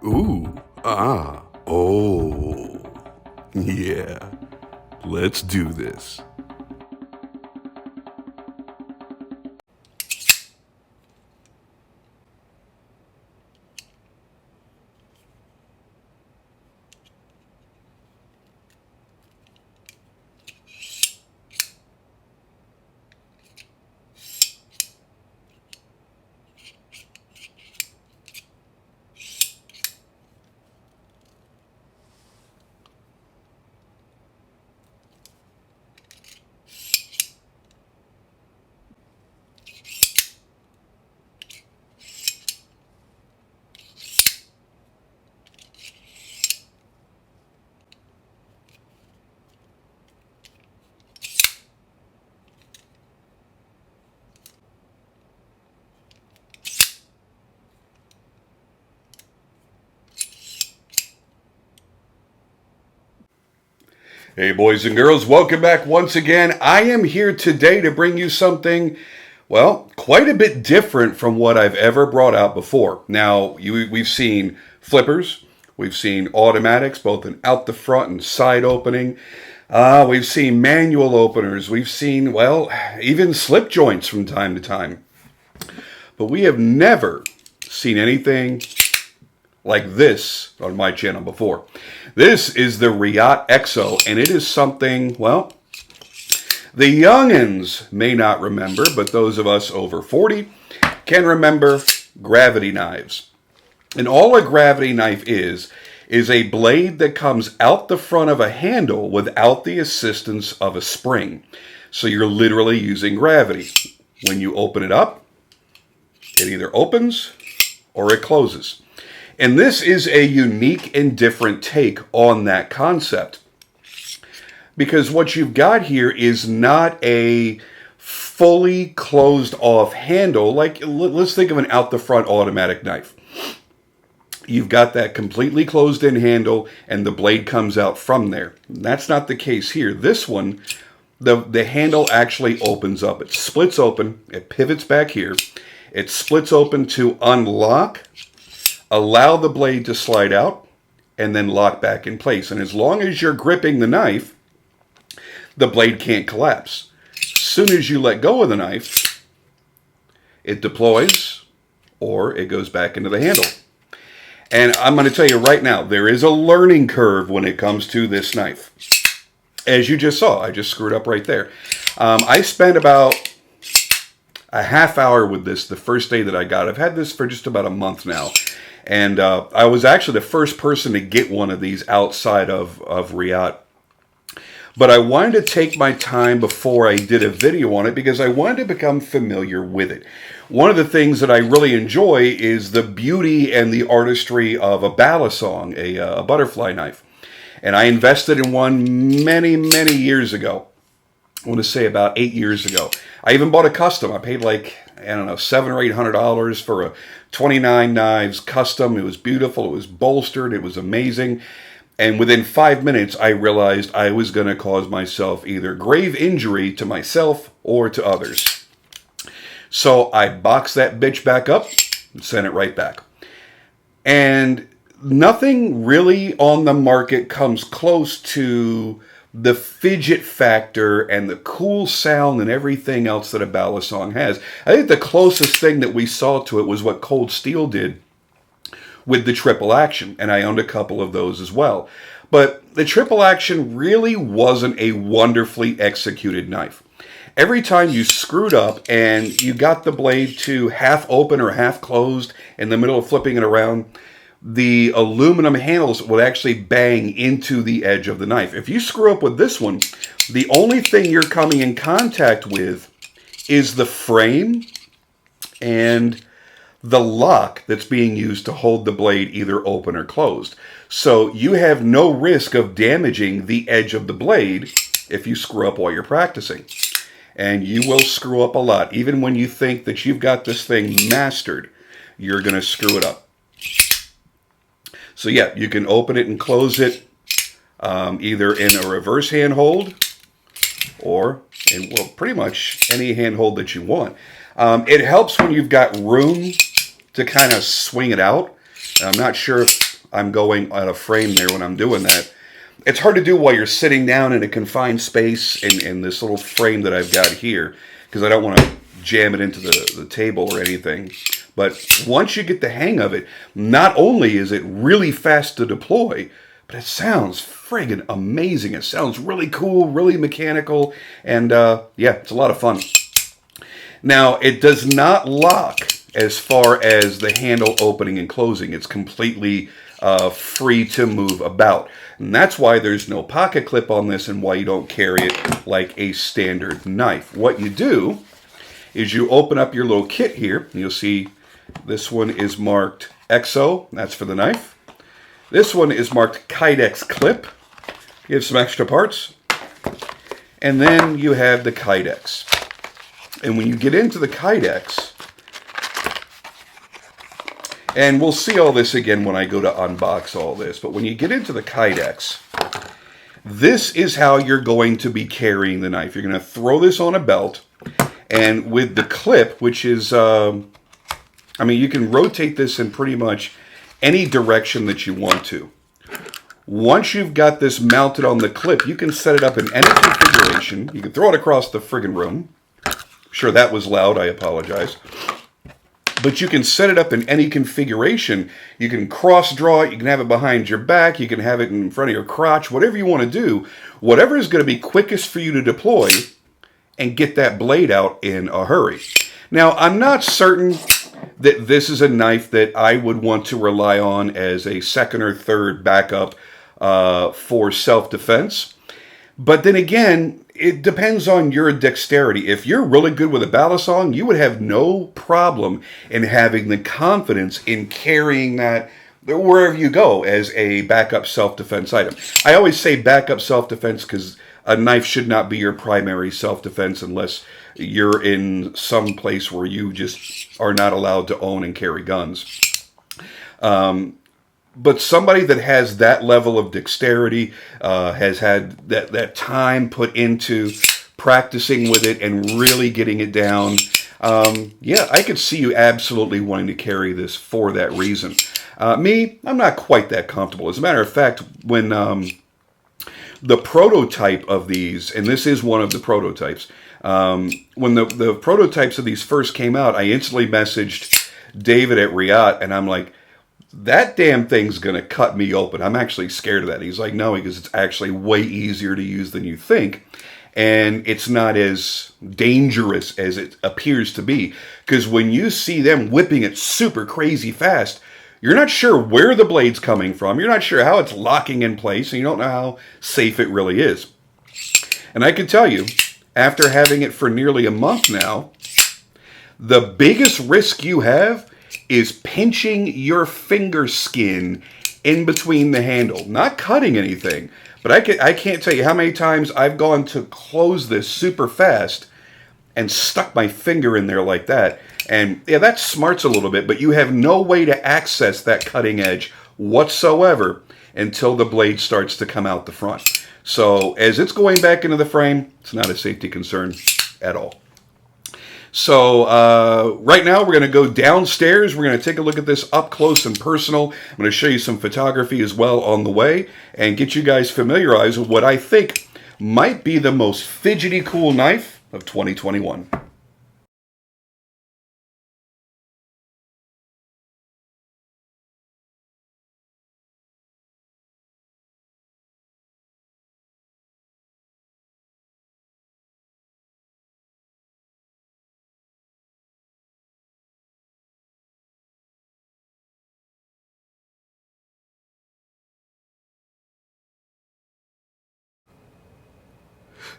Ooh, ah, oh. Yeah, let's do this. Hey, boys and girls, welcome back once again. I am here today to bring you something, well, quite a bit different from what I've ever brought out before. Now, we've seen flippers, we've seen automatics, both an out the front and side opening. We've seen manual openers, we've seen, well, even slip joints from time to time. But we have never seen anything like this on my channel before. This is the Reate EXO, and it is something, well, the youngins may not remember, but those of us over 40 can remember gravity knives. And all a gravity knife is a blade that comes out the front of a handle without the assistance of a spring. So you're literally using gravity. When you open it up, it either opens or it closes. And this is a unique and different take on that concept. Because what you've got here is not a fully closed off handle. Like, let's think of an out the front automatic knife. You've got that completely closed in handle and the blade comes out from there. That's not the case here. This one, the handle actually opens up. It splits open. It pivots back here. It splits open to unlock, allow the blade to slide out, and then lock back in place. And as long as you're gripping the knife, the blade can't collapse. As soon as you let go of the knife, it deploys or it goes back into the handle. And I'm going to tell you right now, there is a learning curve when it comes to this knife. As you just saw, I just screwed up right there. I spent about a half hour with this the first day that I got it. I've had this for just about a month now. And I was actually the first person to get one of these outside of Reate. But I wanted to take my time before I did a video on it because I wanted to become familiar with it. One of the things that I really enjoy is the beauty and the artistry of a balisong, a butterfly knife. And I invested in one many, many years ago. I want to say about 8 years ago. I even bought a custom. I paid like, I don't know, $700 or $800 for a 29 knives custom. It was beautiful. It was bolstered. It was amazing. And within 5 minutes, I realized I was going to cause myself either grave injury to myself or to others. So I boxed that bitch back up and sent it right back. And nothing really on the market comes close to the fidget factor and the cool sound and everything else that a balisong has. I think the closest thing that we saw to it was what Cold Steel did with the triple action, and I owned a couple of those as well. But the triple action really wasn't a wonderfully executed knife. Every time you screwed up and you got the blade to half open or half closed in the middle of flipping it around, the aluminum handles would actually bang into the edge of the knife. If you screw up with this one, the only thing you're coming in contact with is the frame and the lock that's being used to hold the blade either open or closed. So you have no risk of damaging the edge of the blade if you screw up while you're practicing. And you will screw up a lot. Even when you think that you've got this thing mastered, you're going to screw it up. So yeah, you can open it and close it either in a reverse hand hold or in, well, pretty much any hand hold that you want. It helps when you've got room to kind of swing it out. I'm not sure if I'm going out of frame there when I'm doing that. It's hard to do while you're sitting down in a confined space in this little frame that I've got here, because I don't want to jam it into the table or anything. But once you get the hang of it, not only is it really fast to deploy, but it sounds friggin' amazing. It sounds really cool, really mechanical, and yeah, it's a lot of fun. Now, it does not lock as far as the handle opening and closing. It's completely free to move about. And that's why there's no pocket clip on this and why you don't carry it like a standard knife. What you do is you open up your little kit here, and you'll see this one is marked EXO, that's for the knife. This one is marked Kydex clip. You have some extra parts. And then you have the Kydex. And when you get into the Kydex, and we'll see all this again when I go to unbox all this, but when you get into the Kydex, this is how you're going to be carrying the knife. You're going to throw this on a belt, and with the clip, which is, I mean, you can rotate this in pretty much any direction that you want to. Once you've got this mounted on the clip, you can set it up in any configuration. You can throw it across the friggin' room. Sure, that was loud, I apologize. But you can set it up in any configuration. You can cross draw it, you can have it behind your back, you can have it in front of your crotch, whatever you want to do. Whatever is going to be quickest for you to deploy and get that blade out in a hurry. Now, I'm not certain that this is a knife that I would want to rely on as a second or third backup for self-defense. But then again, it depends on your dexterity. If you're really good with a balisong, you would have no problem in having the confidence in carrying that wherever you go as a backup self-defense item. I always say backup self-defense because a knife should not be your primary self-defense unless you're in some place where you just are not allowed to own and carry guns. But somebody that has that level of dexterity, has had that time put into practicing with it and really getting it down, yeah, I could see you absolutely wanting to carry this for that reason. Me, I'm not quite that comfortable. As a matter of fact, when the prototype of these, and this is one of the prototypes, when the prototypes of these first came out, I instantly messaged David at Reate, and I'm like, that damn thing's going to cut me open. I'm actually scared of that. He's like, no, because it's actually way easier to use than you think. And it's not as dangerous as it appears to be. Because when you see them whipping it super crazy fast, you're not sure where the blade's coming from. You're not sure how it's locking in place. And you don't know how safe it really is. And I can tell you, after having it for nearly a month now, the biggest risk you have is pinching your finger skin in between the handle. Not cutting anything, but I can't tell you how many times I've gone to close this super fast and stuck my finger in there like that. And yeah, that smarts a little bit, but you have no way to access that cutting edge whatsoever until the blade starts to come out the front. So as it's going back into the frame, it's not a safety concern at all. So right now we're going to go downstairs. We're going to take a look at this up close and personal. I'm going to show you some photography as well on the way and get you guys familiarized with what I think might be the most fidgety cool knife of 2021.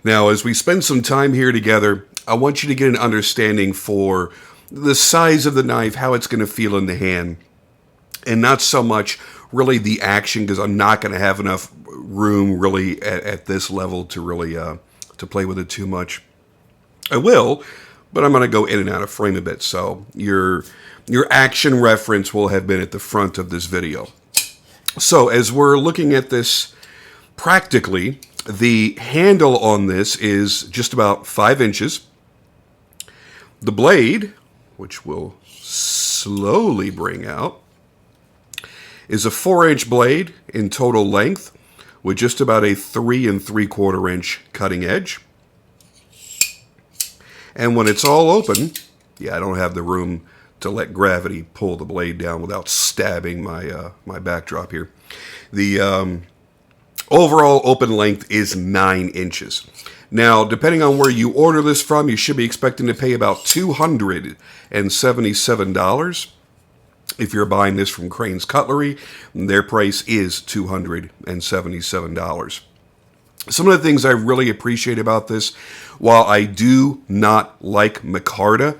Now, as we spend some time here together, I want you to get an understanding for the size of the knife, how it's going to feel in the hand, and not so much really the action, because I'm not going to have enough room really at this level to really to play with it too much. I will, but I'm going to go in and out of frame a bit, so your action reference will have been at the front of this video. So as we're looking at this practically, the handle on this is just about 5 inches. The blade, which we'll slowly bring out, is a 4-inch blade in total length with just about a 3 3/4 inch cutting edge. And when it's all open, yeah, I don't have the room to let gravity pull the blade down without stabbing my backdrop here. The overall open length is 9 inches. Now, depending on where you order this from, you should be expecting to pay about $277. If you're buying this from Crane's Cutlery, their price is $277. Some of the things I really appreciate about this, while I do not like micarta,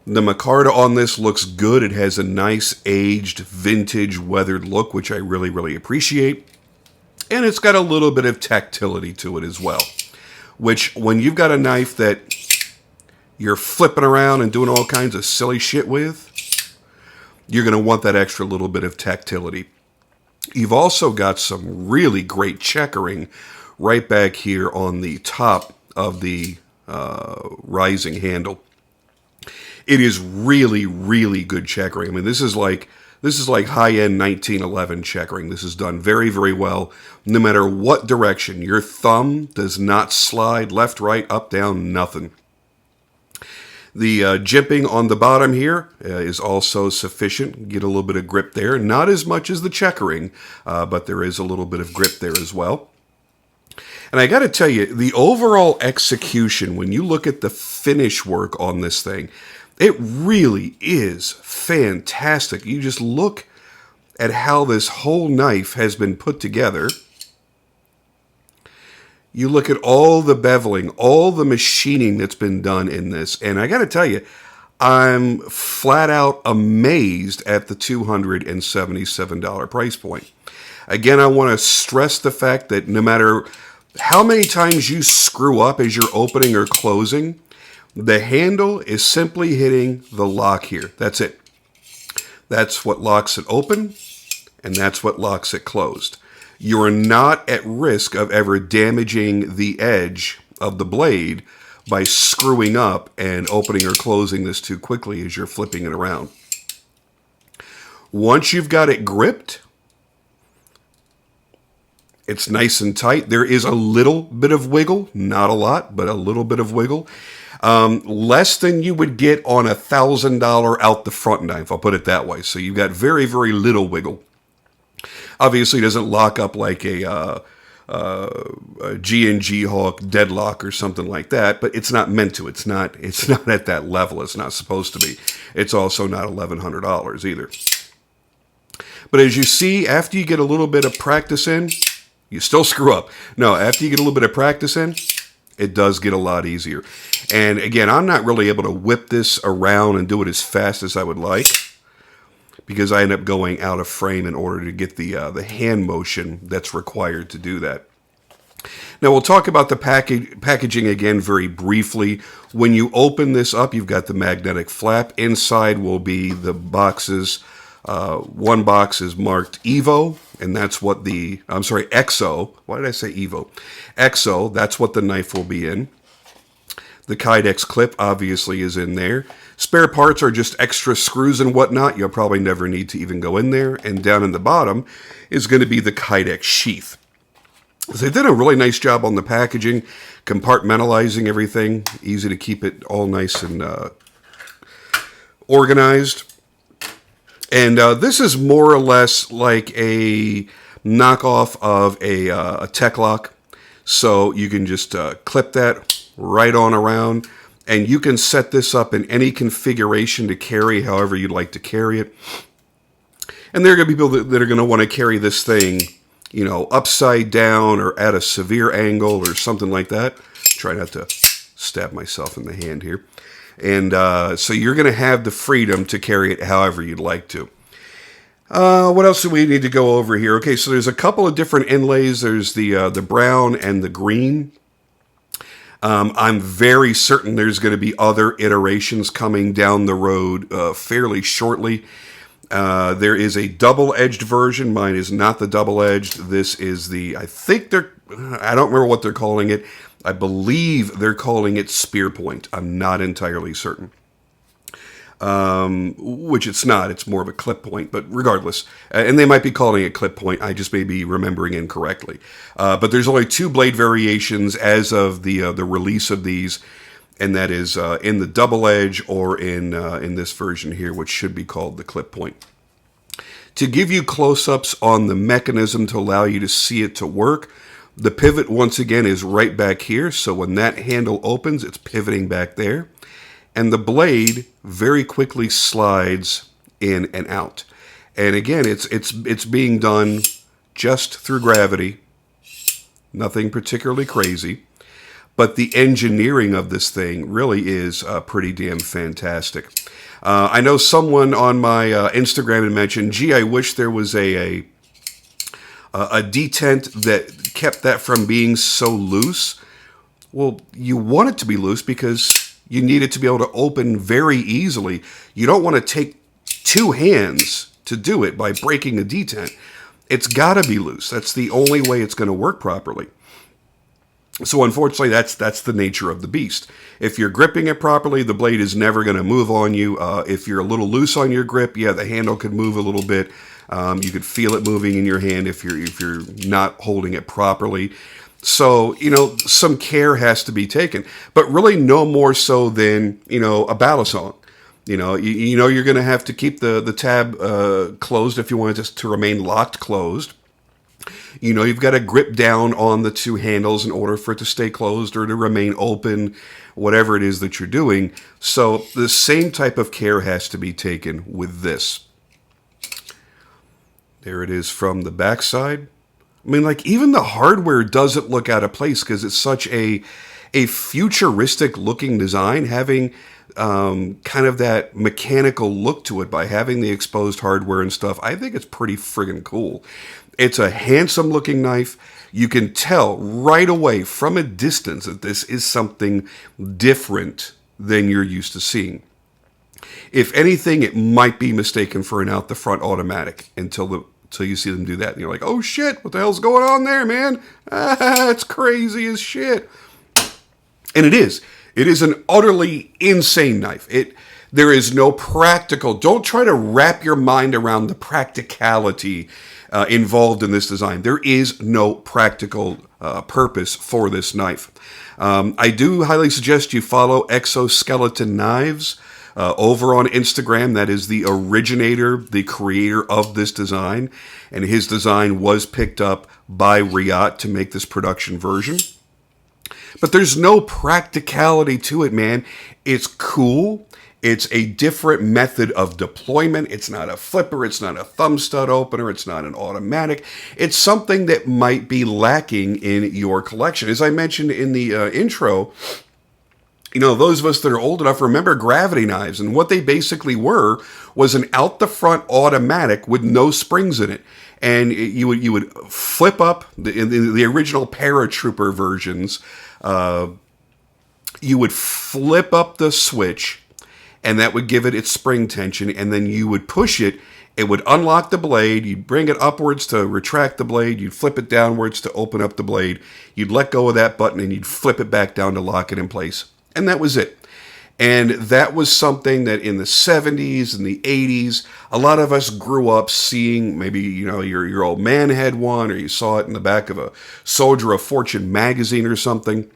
the micarta on this looks good. It has a nice aged, vintage, weathered look, which I really, really appreciate. And it's got a little bit of tactility to it as well, which when you've got a knife that you're flipping around and doing all kinds of silly shit with, you're going to want that extra little bit of tactility. You've also got some really great checkering right back here on the top of the rising handle. It is really, really good checkering. I mean, this is like high-end 1911 checkering. This is done very, very well, no matter what direction. Your thumb does not slide left, right, up, down, nothing. The jimping on the bottom here is also sufficient. Get a little bit of grip there. Not as much as the checkering, but there is a little bit of grip there as well. And I got to tell you, the overall execution, when you look at the finish work on this thing, it really is fantastic. You just look at how this whole knife has been put together. You look at all the beveling, all the machining that's been done in this, and I got to tell you, I'm flat out amazed at the $277 price point. Again, I want to stress the fact that no matter how many times you screw up as you're opening or closing, the handle is simply hitting the lock here. That's it. That's what locks it open, and that's what locks it closed. You are not at risk of ever damaging the edge of the blade by screwing up and opening or closing this too quickly as you're flipping it around. Once you've got it gripped, it's nice and tight. There is a little bit of wiggle, not a lot, but a little bit of wiggle. Less than you would get on a $1,000 out the front knife, I'll put it that way. So you've got very, very little wiggle. Obviously, it doesn't lock up like a G&G Hawk deadlock or something like that, but it's not meant to. It's not at that level. It's not supposed to be. It's also not $1,100 either. But as you see, after you get a little bit of practice in, you still screw up. No, after you get a little bit of practice in, it does get a lot easier. And again, I'm not really able to whip this around and do it as fast as I would like, because I end up going out of frame in order to get the hand motion that's required to do that. Now, we'll talk about the packaging again very briefly. When you open this up, you've got the magnetic flap. Inside will be the boxes. One box is marked EVO, and that's what EXO. Why did I say EVO? EXO, that's what the knife will be in. The Kydex clip obviously is in there. Spare parts are just extra screws and whatnot. You'll probably never need to even go in there. And down in the bottom is going to be the Kydex sheath. So they did a really nice job on the packaging, compartmentalizing everything. Easy to keep it all nice and organized. And this is more or less like a knockoff of a Tech Lock. So you can just clip that right on around. And you can set this up in any configuration to carry however you'd like to carry it. And there are going to be people that are going to want to carry this thing, you know, upside down or at a severe angle or something like that. Try not to stab myself in the hand here. And so you're going to have the freedom to carry it however you'd like to. What else do we need to go over here? Okay, so there's a couple of different inlays. There's the brown and the green. I'm very certain there's going to be other iterations coming down the road fairly shortly. There is a double-edged version. Mine is not the double-edged. This is I don't remember what they're calling it. I believe they're calling it spear point. I'm not entirely certain. which it's not. It's more of a clip point, but regardless. And they might be calling it clip point. I just may be remembering incorrectly. But there's only 2 blade variations as of the release of these, and that is in the double edge or in this version here, which should be called the clip point. To give you close-ups on the mechanism to allow you to see it to work, the pivot, once again, is right back here. So when that handle opens, it's pivoting back there. And the blade very quickly slides in and out. And again, it's being done just through gravity. Nothing particularly crazy. But the engineering of this thing really is pretty damn fantastic. I know someone on my Instagram had mentioned, gee, I wish there was a detent that kept that from being so loose. Well, you want it to be loose because you need it to be able to open very easily. You don't want to take 2 hands to do it by breaking a detent. It's got to be loose. That's the only way it's going to work properly. So unfortunately, that's the nature of the beast. If you're gripping it properly, the blade is never going to move on you. If you're a little loose on your grip, yeah, the handle could move a little bit. You could feel it moving in your hand if you're not holding it properly. So, some care has to be taken, but really no more so than, a battle song. You're going to have to keep the tab closed if you want it to remain locked closed. You've got to grip down on the 2 handles in order for it to stay closed or to remain open, whatever it is that you're doing. So the same type of care has to be taken with this. There it is from the backside. I mean, even the hardware doesn't look out of place because it's such a futuristic looking design, having kind of that mechanical look to it by having the exposed hardware and stuff. I think it's pretty friggin' cool. It's a handsome looking knife. You can tell right away from a distance that this is something different than you're used to seeing. If anything, it might be mistaken for an out the front automatic until you see them do that. And you're like, oh shit, what the hell's going on there, man? It's crazy as shit. And it is. It is an utterly insane knife. There is no practical. Don't try to wrap your mind around the practicality involved in this design. There is no practical purpose for this knife. I do highly suggest you follow Exoskeleton Knives over on Instagram. That is the originator, the creator of this design. And his design was picked up by Reate to make this production version. But there's no practicality to it, man. It's cool. It's a different method of deployment. It's not a flipper. It's not a thumb stud opener. It's not an automatic. It's something that might be lacking in your collection. As I mentioned in the intro, those of us that are old enough remember gravity knives. And what they basically were was an out-the-front automatic with no springs in it. And you would flip up, in the original paratrooper versions, you would flip up the switch, and that would give it its spring tension, and then you would push it. It would unlock the blade. You'd bring it upwards to retract the blade. You'd flip it downwards to open up the blade. You'd let go of that button, and you'd flip it back down to lock it in place. And that was it. And that was something that in the 70s and the 80s, a lot of us grew up seeing. Maybe, your old man had one, or you saw it in the back of a Soldier of Fortune magazine or something.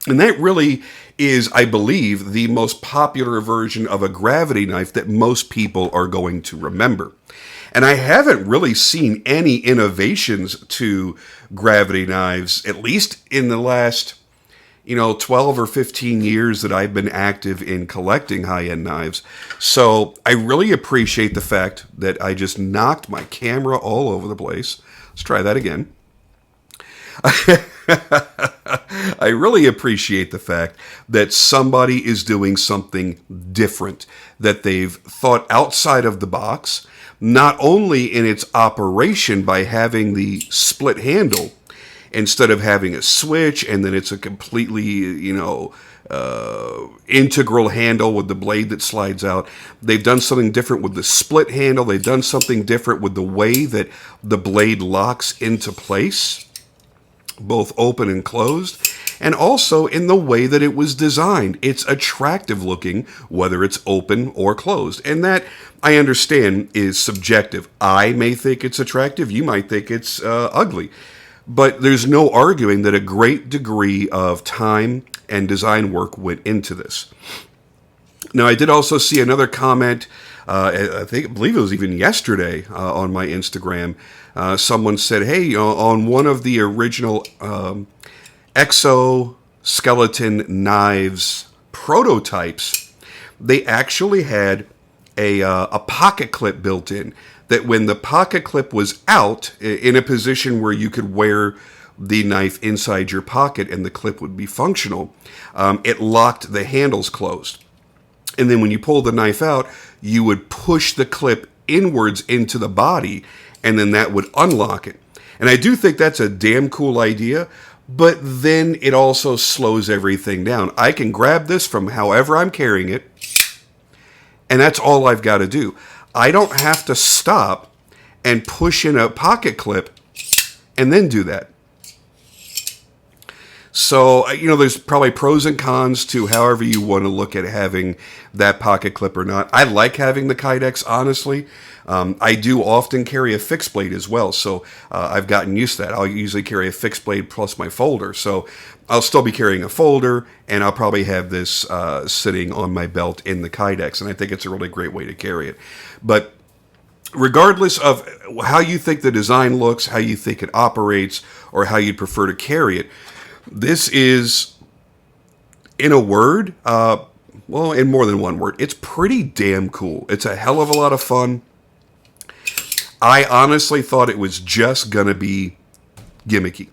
And that really is, I believe, the most popular version of a gravity knife that most people are going to remember. And I haven't really seen any innovations to gravity knives, at least in the last, 12 or 15 years that I've been active in collecting high-end knives. So I really appreciate the fact that I just knocked my camera all over the place. Let's try that again. I really appreciate the fact that somebody is doing something different, that they've thought outside of the box, not only in its operation by having the split handle instead of having a switch, and then it's a completely, integral handle with the blade that slides out. They've done something different with the split handle. They've done something different with the way that the blade locks into place, both open and closed. and also in the way that it was designed. It's attractive looking, whether it's open or closed. And that, I understand, is subjective. I may think it's attractive. You might think it's ugly. But there's no arguing that a great degree of time and design work went into this. Now, I did also see another comment, I believe it was even yesterday on my Instagram. Someone said, hey, on one of the original EXO skeleton knives prototypes, they actually had a pocket clip built in, that when the pocket clip was out, in a position where you could wear the knife inside your pocket and the clip would be functional, it locked the handles closed. And then when you pull the knife out, you would push the clip inwards into the body, and then that would unlock it. And I do think that's a damn cool idea, but then it also slows everything down. I can grab this from however I'm carrying it, and that's all I've got to do. I don't have to stop and push in a pocket clip and then do that. So, there's probably pros and cons to however you want to look at having that pocket clip or not. I like having the Kydex, honestly. I do often carry a fixed blade as well, so I've gotten used to that. I'll usually carry a fixed blade plus my folder, so I'll still be carrying a folder, and I'll probably have this sitting on my belt in the Kydex, and I think it's a really great way to carry it. But regardless of how you think the design looks, how you think it operates, or how you'd prefer to carry it, this is, in a word, in more than one word, it's pretty damn cool. It's a hell of a lot of fun. I honestly thought it was just going to be gimmicky.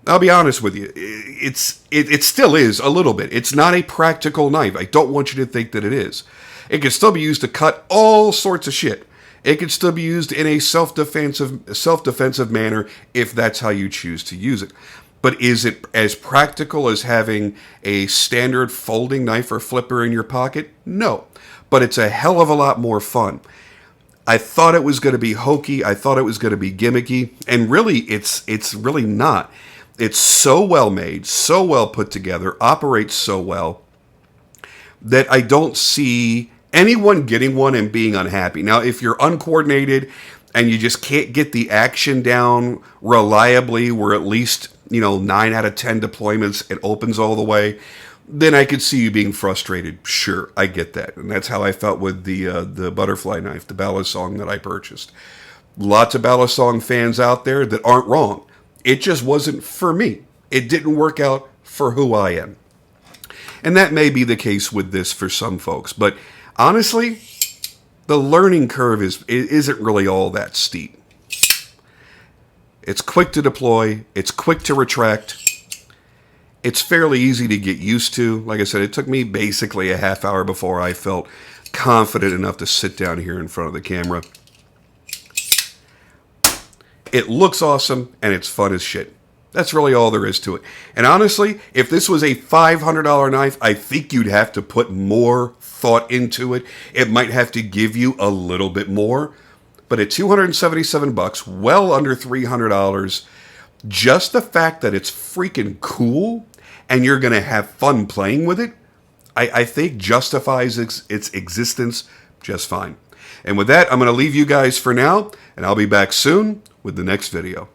I'll be honest with you. It still is a little bit. It's not a practical knife. I don't want you to think that it is. It can still be used to cut all sorts of shit. It can still be used in a self-defensive manner if that's how you choose to use it. But is it as practical as having a standard folding knife or flipper in your pocket? No. But it's a hell of a lot more fun. I thought it was going to be hokey. I thought it was going to be gimmicky. And really, it's really not. It's so well made, so well put together, operates so well, that I don't see anyone getting one and being unhappy. Now, if you're uncoordinated and you just can't get the action down reliably, where at least 9 out of 10 deployments, it opens all the way, then I could see you being frustrated. Sure, I get that. And that's how I felt with the butterfly knife, the Balisong that I purchased. Lots of Balisong fans out there that aren't wrong. It just wasn't for me. It didn't work out for who I am. And that may be the case with this for some folks. But honestly, the learning curve isn't really all that steep. It's quick to deploy. It's quick to retract. It's fairly easy to get used to. Like I said, it took me basically a half hour before I felt confident enough to sit down here in front of the camera. It looks awesome, and it's fun as shit. That's really all there is to it. And honestly, if this was a $500 knife, I think you'd have to put more thought into it. It might have to give you a little bit more. But at $277, well under $300, just the fact that it's freaking cool and you're going to have fun playing with it, I think justifies its existence just fine. And with that, I'm going to leave you guys for now, and I'll be back soon with the next video.